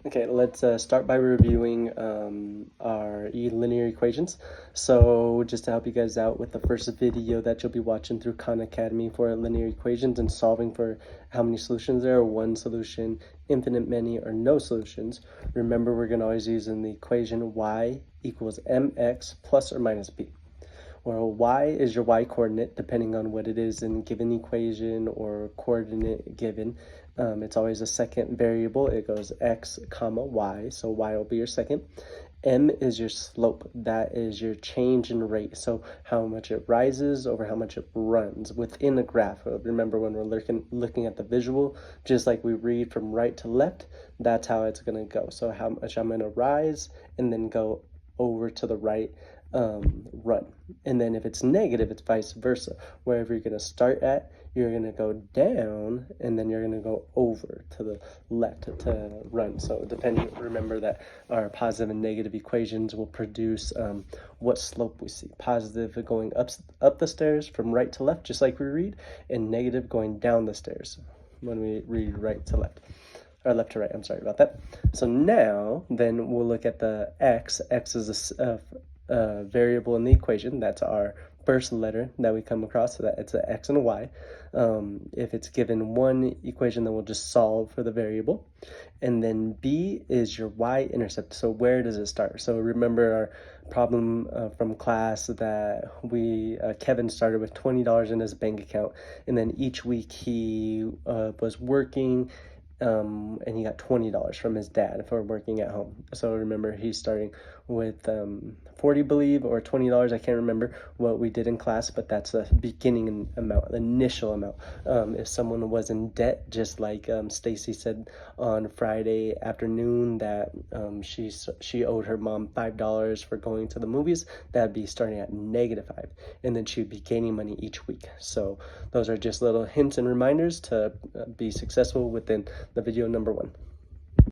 Okay, let's start by reviewing our linear equations. So just to help you guys out with the first video that you'll be watching through Khan Academy for linear equations and solving for how many solutions there are, one solution, infinite many, or no solutions. Remember, we're going to always use in the equation y equals mx plus or minus b. Where y is your y coordinate, depending on what it is in given equation or coordinate given. It's always a second variable. It goes x comma y, so y will be your second. M is your slope. That is your change in rate. So how much it rises over how much it runs within a graph. Remember, when we're looking at the visual, just like we read from right to left, that's how it's going to go. So how much I'm going to rise and then go over to the right, run. And then if it's negative, it's vice versa. Wherever you're going to start at, you're going to go down and then you're going to go over to the left to run. So depending, remember that our positive and negative equations will produce what slope we see. Positive going up the stairs from right to left, just like we read, and negative going down the stairs when we read right to left. Or left to right, I'm sorry about that. So now, then we'll look at the x. X is a variable in the equation. That's our first letter that we come across, so that it's an x and a y. If it's given one equation, then we'll just solve for the variable. And then b is your y-intercept. So where does it start? So remember our problem from class that Kevin started with $20 in his bank account, and then each week he was working, and he got $20 from his dad for working at home. So remember, he's starting with 40, believe, or $20. I can't remember what we did in class, but that's the beginning amount, the initial amount. If someone was in debt, just like Stacy said on Friday afternoon that she owed her mom $5 for going to the movies, that'd be starting at -5, and then she'd be gaining money each week. So those are just little hints and reminders to be successful within the video number 1.